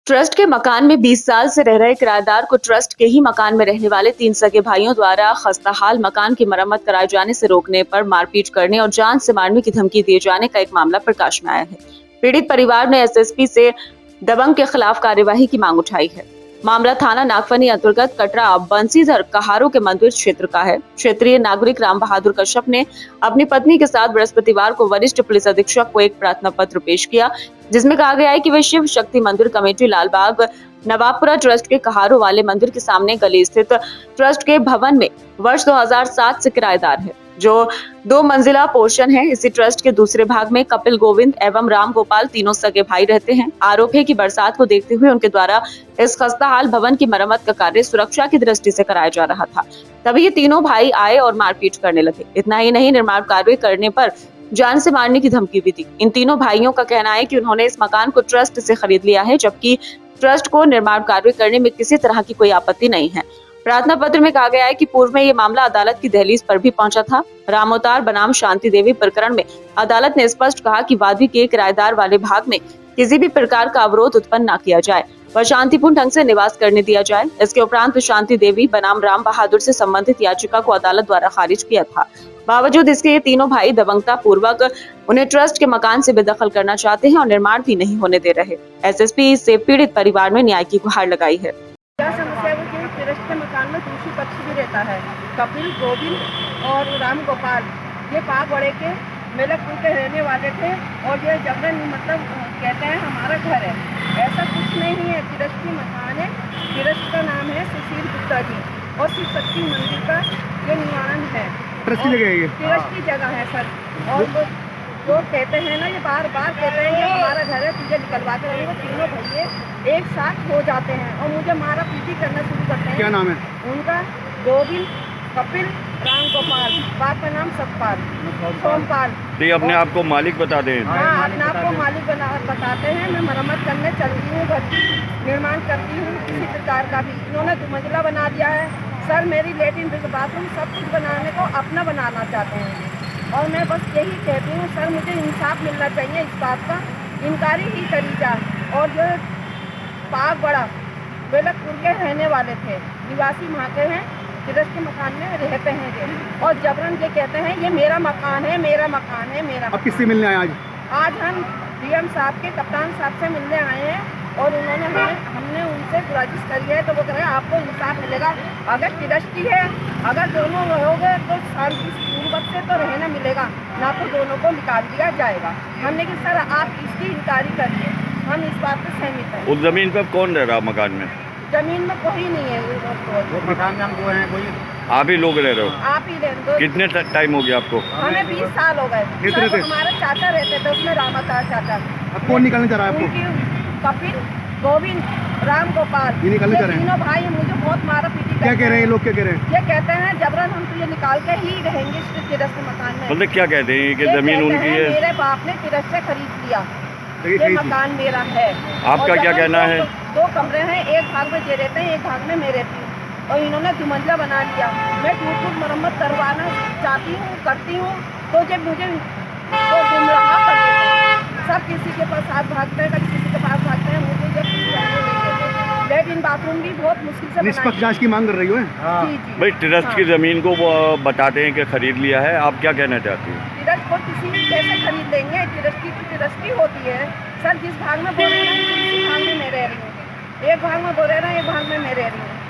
Trust के मकान में 20 साल से रह रहे किराएदार को ट्रस्ट के ही मकान में रहने वाले 3 सगे भाइयों द्वारा खस्ताहाल मकान की मरम्मत कराए जाने से रोकने पर मारपीट करने और जान से मारने की धमकी दिए जाने का एक मामला प्रकाश में आया है। पीड़ित परिवार ने एसएसपी से दबंग के खिलाफ कार्यवाही की मांग उठाई है। मामला थाना नागफनी अंतर्गत कटरा बंसीधर कहारों के मंदिर क्षेत्र का है। क्षेत्रीय नागरिक राम बहादुर कश्यप ने अपनी पत्नी के साथ बृहस्पतिवार को वरिष्ठ पुलिस अधीक्षक को एक प्रार्थना पत्र पेश किया, जिसमें कहा गया है कि वे शिव शक्ति मंदिर कमेटी लालबाग नवाबपुरा ट्रस्ट के कहारों वाले मंदिर के सामने गली स्थित ट्रस्ट के भवन में वर्ष 2007 से किराएदार है, जो 2 मंजिला पोर्शन है। इसी ट्रस्ट के दूसरे भाग में कपिल गोविंद एवं राम गोपाल तीनों सगे भाई रहते हैं। आरोप है कि बरसात को देखते हुए उनके द्वारा इस खस्ताहाल भवन की मरम्मत का कार्य सुरक्षा की दृष्टि से कराया जा रहा था। तभी ये तीनों भाई आए और मारपीट करने लगे। इतना ही नहीं, निर्माण कार्य करने पर जान से मारने की धमकी भी दी। इन तीनों भाइयों का कहना है कि उन्होंने इस मकान को ट्रस्ट से खरीद लिया है, जबकि ट्रस्ट को निर्माण कार्य करने में किसी तरह की कोई आपत्ति नहीं है। प्रार्थना पत्र में कहा गया है कि पूर्व में ये मामला अदालत की दहलीज पर भी पहुंचा था। रामोतार बनाम शांति देवी प्रकरण में अदालत ने स्पष्ट कहा कि वादी के किराएदार वाले भाग में किसी भी प्रकार का अवरोध उत्पन्न न किया जाए व शांतिपूर्ण ढंग से निवास करने दिया जाए। इसके उपरांत शांति देवी बनाम राम बहादुर से संबंधित याचिका को अदालत द्वारा खारिज किया था। बावजूद इसके ये तीनों भाई दबंगता पूर्वक उन्हें ट्रस्ट के मकान से बेदखल करना चाहते हैं और निर्माण भी नहीं होने दे रहे। एसएसपी से पीड़ित परिवार में न्याय की गुहार लगाई है। क्या समस्या है कि ट्रस्ट के मकान में दूसरी पक्ष भी रहता है। कपिल गोविंद और राम गोपाल ये पाक बड़े के मेलकपुर के रहने वाले थे और ये जबरन मतलब कहते हैं हमारा घर है। ऐसा कुछ नहीं है। ट्रस्ट की मकान है। ट्रस्ट का नाम है सुशील गुप्ता जी और शिव शक्ति मंदिर का ये निर्माण है। ट्रस्ट की जगह है सर। और जो कहते हैं ना, ये बार बार कहते हैं ये हमारा घर है, तुझे निकलवा के रहेंगे। तीनों भैये एक साथ हो जाते हैं और मुझे मारा पीटी करना शुरू करते हैं। क्या नाम है उनका? गोविंद, कपिल, राम गोपाल, बाप का नाम सतपाल, सोमपाल। तो अपने आप को मालिक बता दें। हाँ, अपने आप को मालिक बताते हैं। मैं मरम्मत करने चलती हूँ, घर की निर्माण करती हूँ, किसी प्रकार का भी। इन्होंने 2 मंजिला बना दिया है सर। मेरी लेटरिन बाथरूम सब कुछ बनाने को अपना बनाना चाहते हैं और मैं बस यही कहती हूँ सर, मुझे इंसाफ मिलना चाहिए इस बात का। इंक्वायरी ही करी जाए। और जो पाक बड़ा बेलकपुर के रहने वाले थे, निवासी वहाँ के हैं, ट्रस्ट के मकान में रहते हैं ये, और जबरन ये कहते हैं ये मेरा मकान है, मेरा मकान है, मेरा। अब किससे मिलने आए आज? आज हम डीएम साहब के कप्तान साहब से मिलने आए हैं और उन्होंने हमने उनसे गुजारिश करी है, तो वो कह रहे हैं आपको इंसाफ मिलेगा। अगर ट्रस्टी है, अगर दोनों रहोगे तो शांतिपूर्वक से तो रहना मिलेगा, ना तो दोनों को निकाल दिया जाएगा। हमने कि सर आप इसकी इंक्वायरी करिए, हम इस बात से सहमत हैं। उस जमीन पर कौन रह रहा मकान में? जमीन में कोई नहीं है। वो मकान में हम वो हैं कोई? आप ही लोग रह रहे हो? आप ही रह दो। कितने टाइम हो गया आपको? हमें 20 साल हो गए। कितने थे? हमारे चाचा रहते थे उसमें, रामातार चाचा। अब कौन निकालने जा रहा है आपको? कपिल, गोविंद, राम गोपाल, ये निकालने जा रहे हैं? तीनों भाई मुझे बहुत मारा पीटी। क्या कह रहे हैं लोग? क्या कह रहे हैं? ये कहते हैं जबरन हम तुझे निकाल के ही रहेंगे इस ट्रस्ट के मकान में। मतलब क्या कहते हैं कि जमीन उनकी है? मेरे बाप ने ट्रस्ट से खरीद लिया, ये मकान मेरा है। आपका क्या कहना है? 2 कमरे हैं, एक भाग में ये रहते हैं, एक भाग में मैं रहती हूँ, और इन्होंने 2 मंजिला बना लिया। मैं टूट मरम्मत करवाना चाहती हूँ, करती हूँ, तो जब मुझे तो गुमराह कर देते हैं। सब किसी के पास हाथ भागते हैं, कभी किसी के पास भागते हैं। मुझे जब लेटरिन बाथरूम भी बहुत मुश्किल से निष्पक्ष जांच की मांग कर रही हो? जी जी भाई ट्रस्ट की जमीन को वो बताते हैं कि खरीद लिया है, आप क्या कहना चाहती हैं? ट्रस्ट को किसी भी कैसे खरीद लेंगे? ट्रस्ट की तो ट्रस्ट की होती है सर। जिस भाग में बोल रहे हैं उसी भाग में मैं रह रही हूँ। एक भाग में बोल रहे हैं, एक भाग में मैं रह रही हूँ।